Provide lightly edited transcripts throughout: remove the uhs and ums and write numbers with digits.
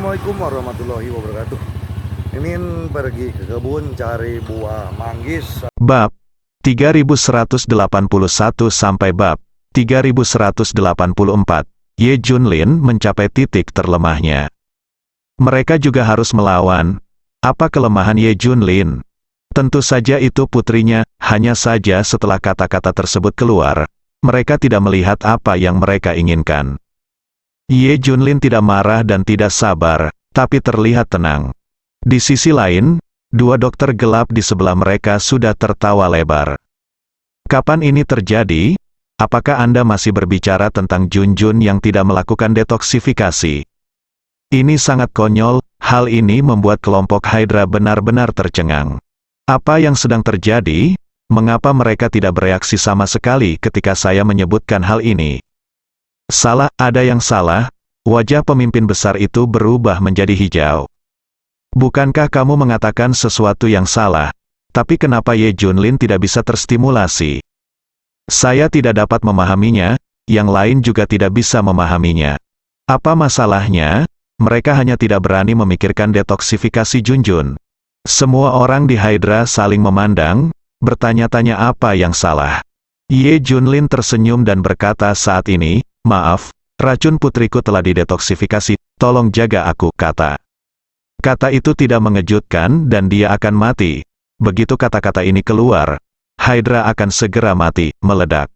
Assalamualaikum warahmatullahi wabarakatuh. Mimin pergi ke kebun cari buah manggis. Bab 3181 sampai bab 3184. Ye Junlin mencapai titik terlemahnya. Mereka juga harus melawan. Apa kelemahan Ye Junlin? Tentu saja itu putrinya. Hanya saja setelah kata-kata tersebut keluar, mereka tidak melihat apa yang mereka inginkan. Ye Junlin tidak marah dan tidak sabar, tapi terlihat tenang. Di sisi lain, dua dokter gelap di sebelah mereka sudah tertawa lebar. Kapan ini terjadi? Apakah Anda masih berbicara tentang Junjun yang tidak melakukan detoksifikasi? Ini sangat konyol. Hal ini membuat kelompok Hydra benar-benar tercengang. Apa yang sedang terjadi? Mengapa mereka tidak bereaksi sama sekali ketika saya menyebutkan hal ini? Salah, ada yang salah. Wajah pemimpin besar itu berubah menjadi hijau. Bukankah kamu mengatakan sesuatu yang salah? Tapi kenapa Ye Junlin tidak bisa terstimulasi? Saya tidak dapat memahaminya, yang lain juga tidak bisa memahaminya. Apa masalahnya? Mereka hanya tidak berani memikirkan detoksifikasi Junjun. Semua orang di Hydra saling memandang, bertanya-tanya apa yang salah. Ye Junlin tersenyum dan berkata saat ini, "Maaf, racun putriku telah didetoksifikasi, tolong jaga aku," kata. Kata itu tidak mengejutkan dan dia akan mati. Begitu kata-kata ini keluar, Hydra akan segera mati, meledak.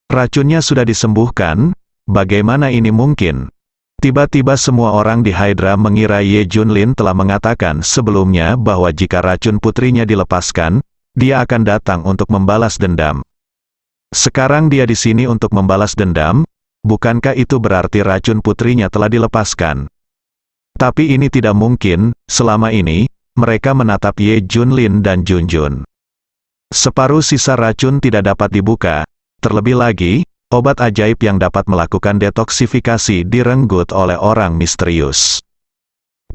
Racunnya sudah disembuhkan, bagaimana ini mungkin? Tiba-tiba semua orang di Hydra mengira Ye Junlin telah mengatakan sebelumnya bahwa jika racun putrinya dilepaskan, dia akan datang untuk membalas dendam. Sekarang dia di sini untuk membalas dendam. Bukankah itu berarti racun putrinya telah dilepaskan? Tapi ini tidak mungkin. Selama ini, mereka menatap Ye Junlin dan Junjun. Separuh sisa racun tidak dapat dibuka. Terlebih lagi, obat ajaib yang dapat melakukan detoksifikasi direnggut oleh orang misterius.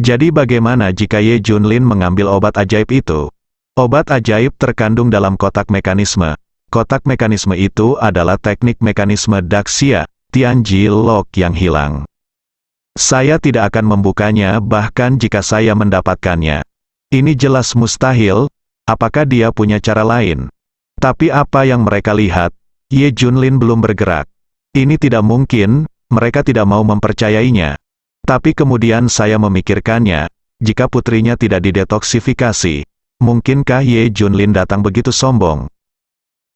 Jadi bagaimana jika Ye Junlin mengambil obat ajaib itu? Obat ajaib terkandung dalam kotak mekanisme. Kotak mekanisme itu adalah teknik mekanisme Daxia, Tianji Lock yang hilang. Saya tidak akan membukanya bahkan jika saya mendapatkannya. Ini jelas mustahil. Apakah dia punya cara lain? Tapi apa yang mereka lihat? Ye Junlin belum bergerak. Ini tidak mungkin, mereka tidak mau mempercayainya. Tapi kemudian saya memikirkannya, jika putrinya tidak didetoksifikasi, mungkinkah Ye Junlin datang begitu sombong?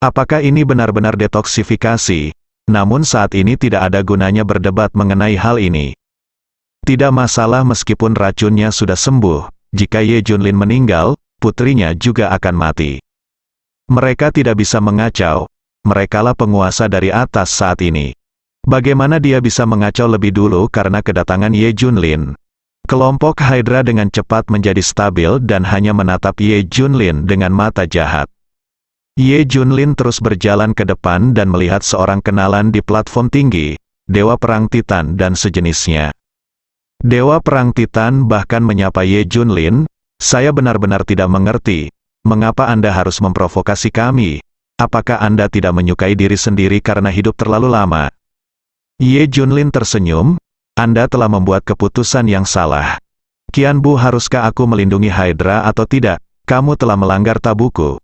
Apakah ini benar-benar detoksifikasi? Namun saat ini tidak ada gunanya berdebat mengenai hal ini. Tidak masalah meskipun racunnya sudah sembuh, jika Ye Junlin meninggal, putrinya juga akan mati. Mereka tidak bisa mengacau, merekalah penguasa dari atas saat ini. Bagaimana dia bisa mengacau lebih dulu karena kedatangan Ye Junlin? Kelompok Hydra dengan cepat menjadi stabil dan hanya menatap Ye Junlin dengan mata jahat. Ye Junlin terus berjalan ke depan dan melihat seorang kenalan di platform tinggi, Dewa Perang Titan dan sejenisnya. Dewa Perang Titan bahkan menyapa Ye Junlin, "Saya benar-benar tidak mengerti, mengapa Anda harus memprovokasi kami? Apakah Anda tidak menyukai diri sendiri karena hidup terlalu lama?" Ye Junlin tersenyum, "Anda telah membuat keputusan yang salah. Qianbu, haruskah aku melindungi Hydra atau tidak? Kamu telah melanggar tabuku.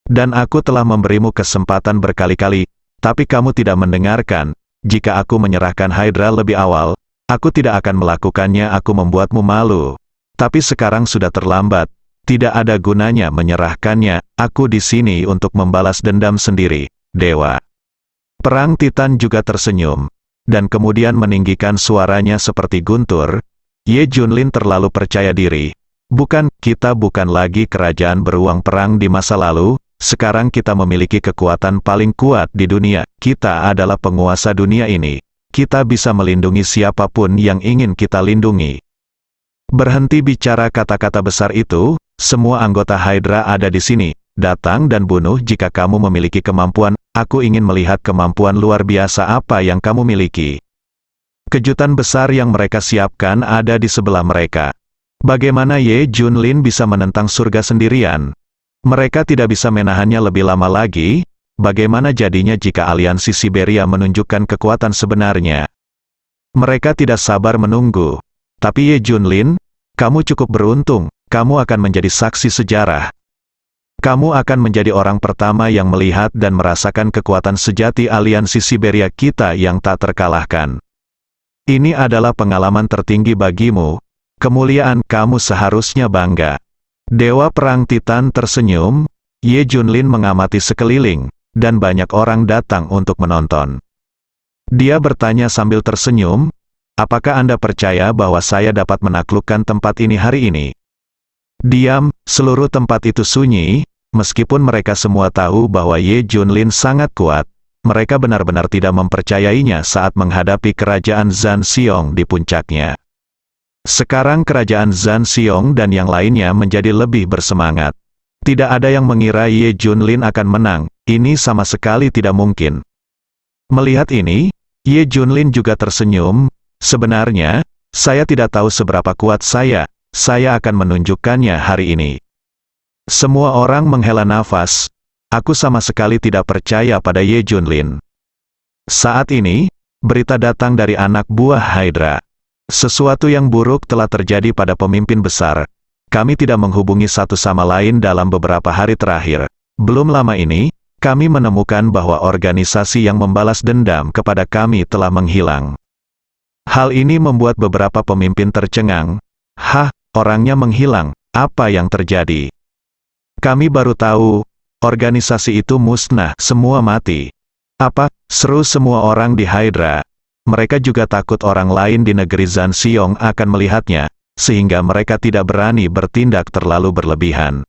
Dan aku telah memberimu kesempatan berkali-kali, tapi kamu tidak mendengarkan. Jika aku menyerahkan Hydra lebih awal, aku tidak akan melakukannya. Aku membuatmu malu. Tapi sekarang sudah terlambat. Tidak ada gunanya menyerahkannya. Aku di sini untuk membalas dendam sendiri, Dewa." Perang Titan juga tersenyum, dan kemudian meninggikan suaranya seperti guntur. Ye Junlin terlalu percaya diri. Kita bukan lagi kerajaan beruang perang di masa lalu. Sekarang kita memiliki kekuatan paling kuat di dunia. Kita adalah penguasa dunia ini. Kita bisa melindungi siapapun yang ingin kita lindungi. Berhenti bicara kata-kata besar itu. Semua anggota Hydra ada di sini. Datang dan bunuh jika kamu memiliki kemampuan. Aku ingin melihat kemampuan luar biasa apa yang kamu miliki. Kejutan besar yang mereka siapkan ada di sebelah mereka. Bagaimana Ye Junlin bisa menentang surga sendirian? Mereka tidak bisa menahannya lebih lama lagi. Bagaimana jadinya jika aliansi Siberia menunjukkan kekuatan sebenarnya? Mereka tidak sabar menunggu. Tapi Ye Junlin, kamu cukup beruntung, kamu akan menjadi saksi sejarah. Kamu akan menjadi orang pertama yang melihat dan merasakan kekuatan sejati aliansi Siberia kita yang tak terkalahkan. Ini adalah pengalaman tertinggi bagimu, kemuliaan, kamu seharusnya bangga. Dewa Perang Titan tersenyum, Ye Junlin mengamati sekeliling, dan banyak orang datang untuk menonton. Dia bertanya sambil tersenyum, apakah Anda percaya bahwa saya dapat menaklukkan tempat ini hari ini? Diam, seluruh tempat itu sunyi, meskipun mereka semua tahu bahwa Ye Junlin sangat kuat, mereka benar-benar tidak mempercayainya saat menghadapi kerajaan Zhan Xiong di puncaknya. Sekarang kerajaan Zhan Xiong dan yang lainnya menjadi lebih bersemangat. Tidak ada yang mengira Ye Junlin akan menang, ini sama sekali tidak mungkin. Melihat ini, Ye Junlin juga tersenyum, sebenarnya, saya tidak tahu seberapa kuat saya akan menunjukkannya hari ini. Semua orang menghela nafas, aku sama sekali tidak percaya pada Ye Junlin. Saat ini, berita datang dari anak buah Hydra. Sesuatu yang buruk telah terjadi pada pemimpin besar. Kami tidak menghubungi satu sama lain dalam beberapa hari terakhir. Belum lama ini, kami menemukan bahwa organisasi yang membalas dendam kepada kami telah menghilang. Hal ini membuat beberapa pemimpin tercengang. Hah, orangnya menghilang, apa yang terjadi? Kami baru tahu, organisasi itu musnah, semua mati. Apa? Seru semua orang di Hydra. Mereka juga takut orang lain di negeri Zhan Xiong akan melihatnya, sehingga mereka tidak berani bertindak terlalu berlebihan.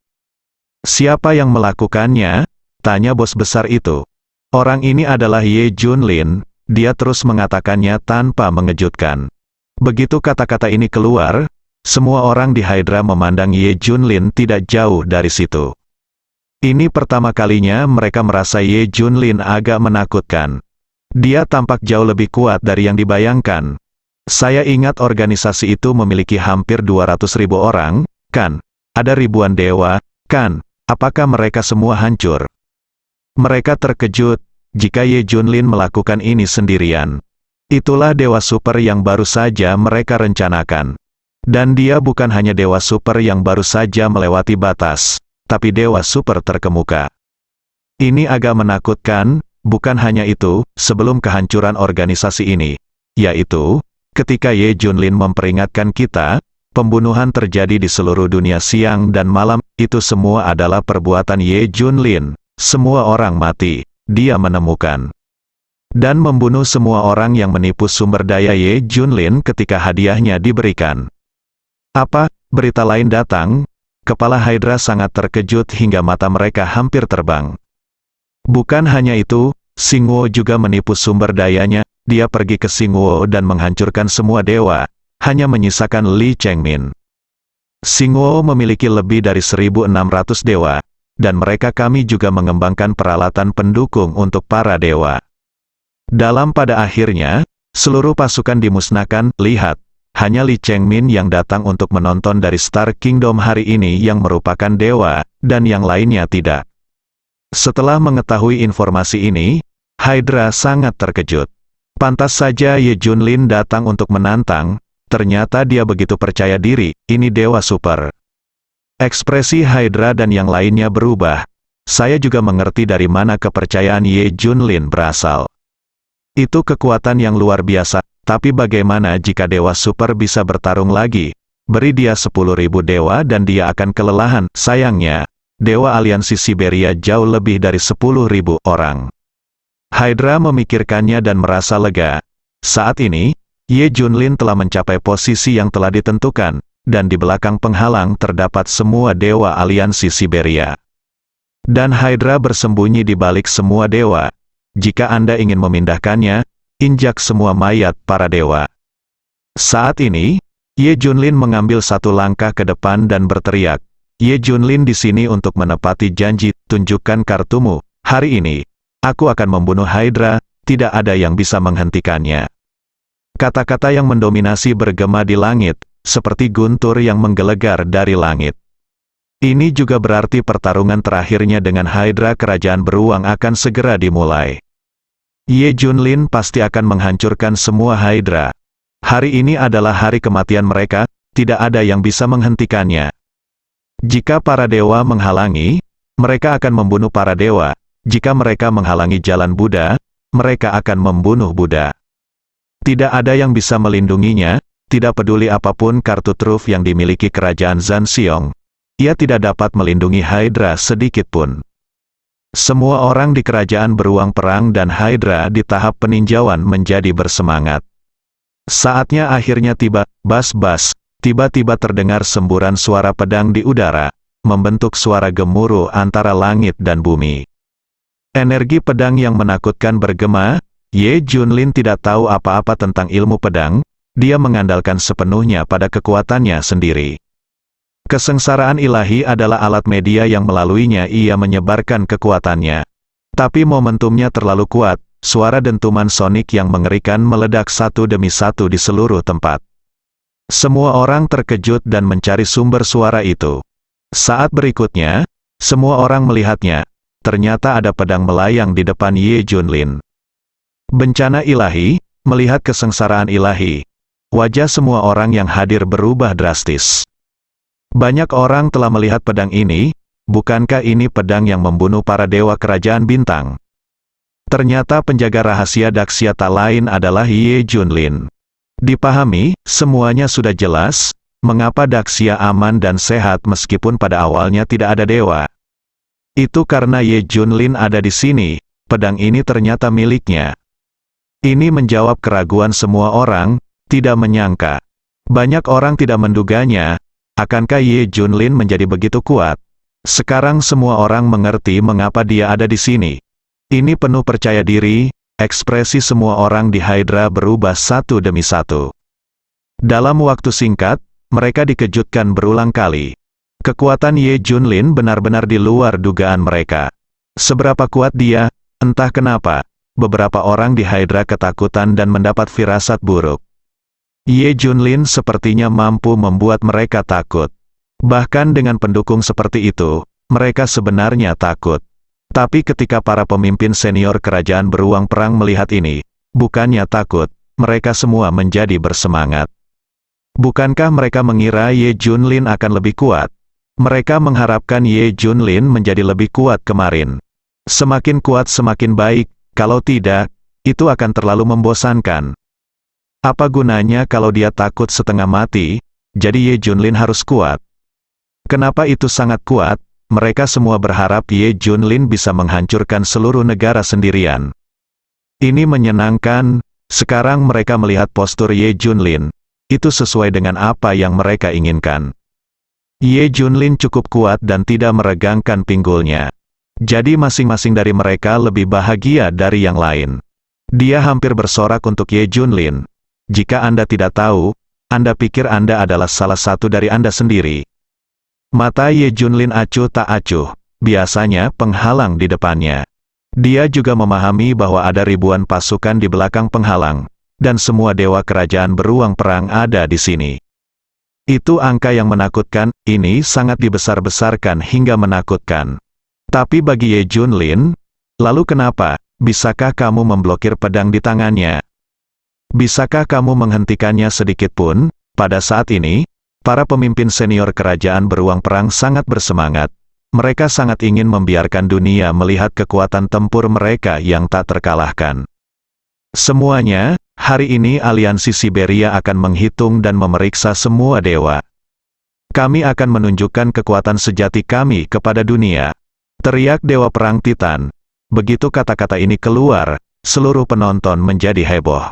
Siapa yang melakukannya? Tanya bos besar itu. Orang ini adalah Ye Junlin, dia terus mengatakannya tanpa mengejutkan. Begitu kata-kata ini keluar, semua orang di Hydra memandang Ye Junlin tidak jauh dari situ. Ini pertama kalinya mereka merasa Ye Junlin agak menakutkan. Dia tampak jauh lebih kuat dari yang dibayangkan. Saya ingat organisasi itu memiliki hampir 200.000 orang, kan? Ada ribuan dewa, kan? Apakah mereka semua hancur? Mereka terkejut, jika Ye Junlin melakukan ini sendirian. Itulah dewa super yang baru saja mereka rencanakan. Dan dia bukan hanya dewa super yang baru saja melewati batas, tapi dewa super terkemuka. Ini agak menakutkan. Bukan hanya itu, sebelum kehancuran organisasi ini, yaitu, ketika Ye Junlin memperingatkan kita, pembunuhan terjadi di seluruh dunia siang dan malam, itu semua adalah perbuatan Ye Junlin, semua orang mati, dia menemukan. Dan membunuh semua orang yang menipu sumber daya Ye Junlin ketika hadiahnya diberikan. Apa? Berita lain datang, kepala Hydra sangat terkejut hingga mata mereka hampir terbang. Bukan hanya itu, Xingguo juga menipu sumber dayanya, dia pergi ke Xingguo dan menghancurkan semua dewa, hanya menyisakan Li Chengmin. Xingguo memiliki lebih dari 1.600 dewa, dan kami juga mengembangkan peralatan pendukung untuk para dewa. Pada akhirnya, seluruh pasukan dimusnahkan, lihat, hanya Li Chengmin yang datang untuk menonton dari Star Kingdom hari ini yang merupakan dewa, dan yang lainnya tidak. Setelah mengetahui informasi ini, Hydra sangat terkejut. Pantas saja Ye Junlin datang untuk menantang, ternyata dia begitu percaya diri, ini dewa super. Ekspresi Hydra dan yang lainnya berubah. Saya juga mengerti dari mana kepercayaan Ye Junlin berasal. Itu kekuatan yang luar biasa, tapi bagaimana jika dewa super bisa bertarung lagi? Beri dia 10.000 dewa dan dia akan kelelahan, sayangnya. Dewa aliansi Siberia jauh lebih dari 10.000 orang. Hydra memikirkannya dan merasa lega. Saat ini, Ye Junlin telah mencapai posisi yang telah ditentukan, dan di belakang penghalang terdapat semua dewa aliansi Siberia. Dan Hydra bersembunyi di balik semua dewa. Jika Anda ingin memindahkannya, injak semua mayat para dewa. Saat ini, Ye Junlin mengambil satu langkah ke depan dan berteriak, Ye Junlin di sini untuk menepati janji, tunjukkan kartumu, hari ini, aku akan membunuh Hydra, tidak ada yang bisa menghentikannya. Kata-kata yang mendominasi bergema di langit, seperti guntur yang menggelegar dari langit. Ini juga berarti pertarungan terakhirnya dengan Hydra kerajaan beruang akan segera dimulai. Ye Junlin pasti akan menghancurkan semua Hydra. Hari ini adalah hari kematian mereka, tidak ada yang bisa menghentikannya. Jika para dewa menghalangi, mereka akan membunuh para dewa. Jika mereka menghalangi jalan Buddha, mereka akan membunuh Buddha. Tidak ada yang bisa melindunginya, tidak peduli apapun kartu truf yang dimiliki kerajaan Zanxiong. Ia tidak dapat melindungi Hydra sedikit pun. Semua orang di kerajaan beruang perang dan Hydra di tahap peninjauan menjadi bersemangat. Saatnya akhirnya tiba, bas-bas, tiba-tiba terdengar semburan suara pedang di udara, membentuk suara gemuruh antara langit dan bumi. Energi pedang yang menakutkan bergema. Ye Junlin tidak tahu apa-apa tentang ilmu pedang, dia mengandalkan sepenuhnya pada kekuatannya sendiri. Kesengsaraan ilahi adalah alat media yang melaluinya ia menyebarkan kekuatannya. Tapi momentumnya terlalu kuat. Suara dentuman sonik yang mengerikan meledak satu demi satu di seluruh tempat. Semua orang terkejut dan mencari sumber suara itu. Saat berikutnya, semua orang melihatnya. Ternyata ada pedang melayang di depan Ye Junlin. Bencana ilahi, melihat kesengsaraan ilahi. Wajah semua orang yang hadir berubah drastis. Banyak orang telah melihat pedang ini. Bukankah ini pedang yang membunuh para dewa kerajaan bintang? Ternyata penjaga rahasia Daxia tak lain adalah Ye Junlin. Dipahami, semuanya sudah jelas, mengapa Daxia aman dan sehat meskipun pada awalnya tidak ada dewa. Itu karena Ye Junlin ada di sini, pedang ini ternyata miliknya. Ini menjawab keraguan semua orang, tidak menyangka. Banyak orang tidak menduganya, akankah Ye Junlin menjadi begitu kuat? Sekarang semua orang mengerti mengapa dia ada di sini. Ini penuh percaya diri, ekspresi semua orang di Hydra berubah satu demi satu. Dalam waktu singkat, mereka dikejutkan berulang kali. Kekuatan Ye Junlin benar-benar di luar dugaan mereka. Seberapa kuat dia, entah kenapa, beberapa orang di Hydra ketakutan dan mendapat firasat buruk. Ye Junlin sepertinya mampu membuat mereka takut. Bahkan dengan pendukung seperti itu, mereka sebenarnya takut. Tapi ketika para pemimpin senior kerajaan beruang perang melihat ini, bukannya takut, mereka semua menjadi bersemangat. Bukankah mereka mengira Ye Junlin akan lebih kuat? Mereka mengharapkan Ye Junlin menjadi lebih kuat kemarin. Semakin kuat semakin baik, kalau tidak, itu akan terlalu membosankan. Apa gunanya kalau dia takut setengah mati, jadi Ye Junlin harus kuat. Kenapa itu sangat kuat? Mereka semua berharap Ye Junlin bisa menghancurkan seluruh negara sendirian. Ini menyenangkan, sekarang mereka melihat postur Ye Junlin. Itu sesuai dengan apa yang mereka inginkan. Ye Junlin cukup kuat dan tidak meregangkan pinggulnya. Jadi masing-masing dari mereka lebih bahagia dari yang lain. Dia hampir bersorak untuk Ye Junlin. Jika Anda tidak tahu, Anda pikir Anda adalah salah satu dari Anda sendiri. Mata Ye Junlin acuh tak acuh, biasanya penghalang di depannya. Dia juga memahami bahwa ada ribuan pasukan di belakang penghalang, dan semua dewa kerajaan beruang perang ada di sini. Itu angka yang menakutkan, ini sangat dibesar-besarkan hingga menakutkan. Tapi bagi Ye Junlin, lalu kenapa, bisakah kamu memblokir pedang di tangannya? Bisakah kamu menghentikannya sedikit pun? Pada saat ini, para pemimpin senior kerajaan beruang perang sangat bersemangat. Mereka sangat ingin membiarkan dunia melihat kekuatan tempur mereka yang tak terkalahkan. Semuanya, hari ini aliansi Siberia akan menghitung dan memeriksa semua dewa. Kami akan menunjukkan kekuatan sejati kami kepada dunia. Teriak Dewa Perang Titan. Begitu kata-kata ini keluar, seluruh penonton menjadi heboh.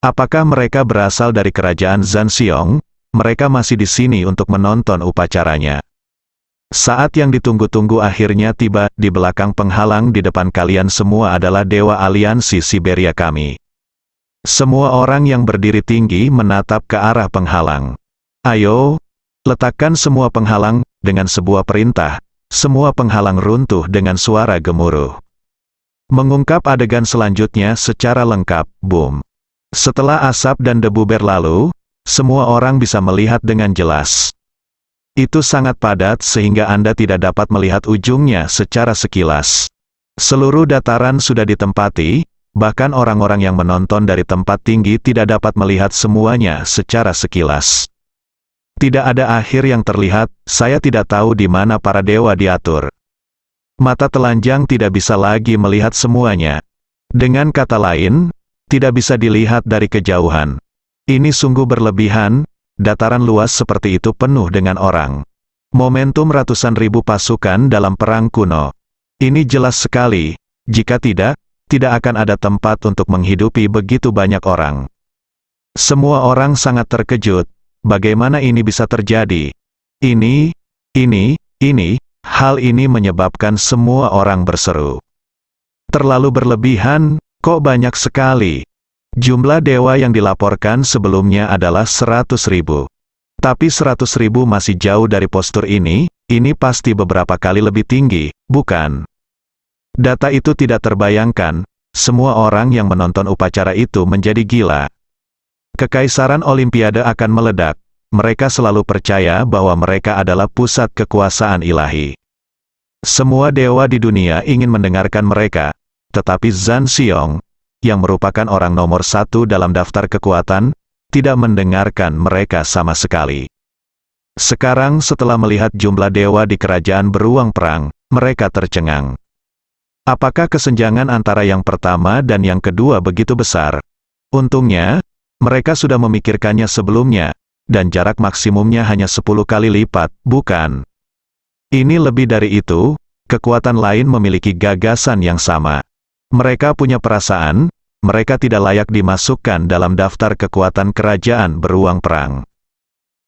Apakah mereka berasal dari kerajaan Zanxiong? Mereka masih di sini untuk menonton upacaranya. Saat yang ditunggu-tunggu akhirnya tiba, di belakang penghalang di depan kalian semua adalah Dewa Aliansi Siberia kami. Semua orang yang berdiri tinggi menatap ke arah penghalang. Ayo, letakkan semua penghalang, dengan sebuah perintah, semua penghalang runtuh dengan suara gemuruh. Mengungkap adegan selanjutnya secara lengkap, boom. Setelah asap dan debu berlalu, semua orang bisa melihat dengan jelas. Itu sangat padat sehingga Anda tidak dapat melihat ujungnya secara sekilas. Seluruh dataran sudah ditempati, bahkan orang-orang yang menonton dari tempat tinggi tidak dapat melihat semuanya secara sekilas. Tidak ada akhir yang terlihat, saya tidak tahu di mana para dewa diatur. Mata telanjang tidak bisa lagi melihat semuanya. Dengan kata lain, tidak bisa dilihat dari kejauhan. Ini sungguh berlebihan, dataran luas seperti itu penuh dengan orang. Momentum ratusan ribu pasukan dalam perang kuno. Ini jelas sekali, jika tidak akan ada tempat untuk menghidupi begitu banyak orang. Semua orang sangat terkejut. Bagaimana ini bisa terjadi? Hal ini menyebabkan semua orang berseru. Terlalu berlebihan, kok banyak sekali. Jumlah dewa yang dilaporkan sebelumnya adalah 100.000. Tapi 100.000 masih jauh dari postur ini pasti beberapa kali lebih tinggi, bukan? Data itu tidak terbayangkan, semua orang yang menonton upacara itu menjadi gila. Kekaisaran Olimpiade akan meledak. Mereka selalu percaya bahwa mereka adalah pusat kekuasaan ilahi. Semua dewa di dunia ingin mendengarkan mereka, tetapi Zhan Xiong, yang merupakan orang nomor 1 dalam daftar kekuatan, tidak mendengarkan mereka sama sekali. Sekarang setelah melihat jumlah dewa di kerajaan beruang perang, mereka tercengang. Apakah kesenjangan antara yang pertama dan yang kedua begitu besar? Untungnya, mereka sudah memikirkannya sebelumnya, dan jarak maksimumnya hanya 10 kali lipat, bukan? Ini lebih dari itu, kekuatan lain memiliki gagasan yang sama. Mereka punya perasaan, mereka tidak layak dimasukkan dalam daftar kekuatan kerajaan beruang perang.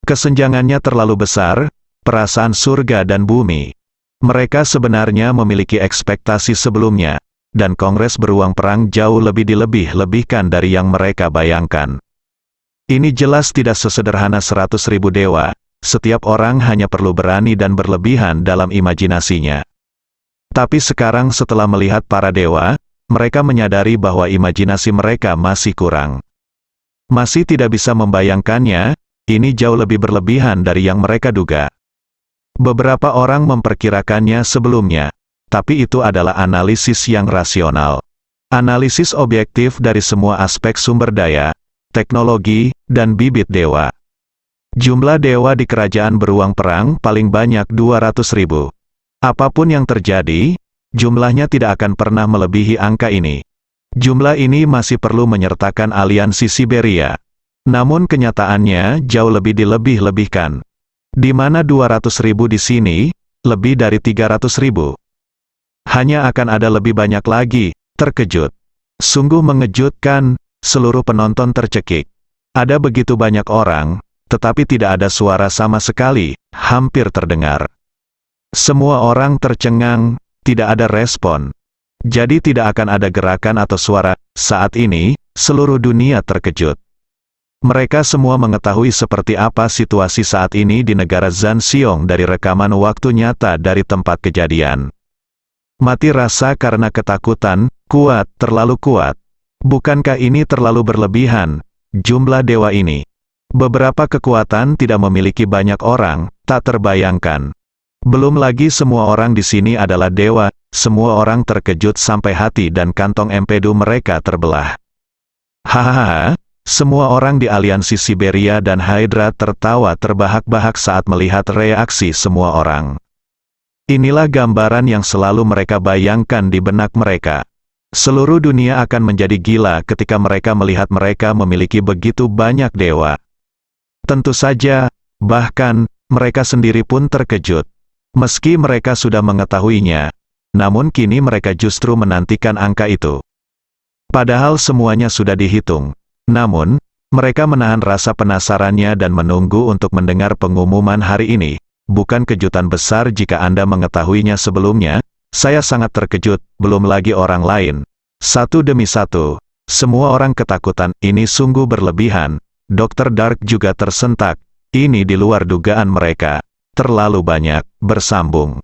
Kesenjangannya terlalu besar, perasaan surga dan bumi. Mereka sebenarnya memiliki ekspektasi sebelumnya, dan Kongres Beruang Perang jauh lebih dilebih-lebihkan dari yang mereka bayangkan. Ini jelas tidak sesederhana 100.000 dewa, setiap orang hanya perlu berani dan berlebihan dalam imajinasinya. Tapi sekarang setelah melihat para dewa, mereka menyadari bahwa imajinasi mereka masih kurang. Masih tidak bisa membayangkannya, ini jauh lebih berlebihan dari yang mereka duga. Beberapa orang memperkirakannya sebelumnya, tapi itu adalah analisis yang rasional. Analisis objektif dari semua aspek sumber daya, teknologi, dan bibit dewa. Jumlah dewa di kerajaan beruang perang paling banyak 200.000. Apapun yang terjadi, jumlahnya tidak akan pernah melebihi angka ini. Jumlah ini masih perlu menyertakan aliansi Siberia. Namun kenyataannya jauh lebih dilebih-lebihkan. Di mana 200.000 di sini, lebih dari 300.000. Hanya akan ada lebih banyak lagi, terkejut. Sungguh mengejutkan, seluruh penonton tercekik. Ada begitu banyak orang, tetapi tidak ada suara sama sekali, hampir terdengar. Semua orang tercengang, tidak ada respon. Jadi tidak akan ada gerakan atau suara. Saat ini, seluruh dunia terkejut. Mereka semua mengetahui seperti apa situasi saat ini di negara Zhan Xiong dari rekaman waktu nyata dari tempat kejadian. Mati rasa karena ketakutan, kuat, terlalu kuat. Bukankah ini terlalu berlebihan, jumlah dewa ini? Beberapa kekuatan tidak memiliki banyak orang, tak terbayangkan. Belum lagi semua orang di sini adalah dewa, semua orang terkejut sampai hati dan kantong empedu mereka terbelah. Hahaha. Semua orang di aliansi Siberia dan Hydra tertawa terbahak-bahak saat melihat reaksi semua orang. Inilah gambaran yang selalu mereka bayangkan di benak mereka. Seluruh dunia akan menjadi gila ketika mereka melihat mereka memiliki begitu banyak dewa. Tentu saja, bahkan, mereka sendiri pun terkejut. Meski mereka sudah mengetahuinya, namun kini mereka justru menantikan angka itu. Padahal semuanya sudah dihitung. Namun, mereka menahan rasa penasarannya dan menunggu untuk mendengar pengumuman hari ini. Bukan kejutan besar jika Anda mengetahuinya sebelumnya, saya sangat terkejut, belum lagi orang lain. Satu demi satu, semua orang ketakutan, ini sungguh berlebihan. Dr. Dark juga tersentak, ini di luar dugaan mereka. Terlalu banyak, bersambung.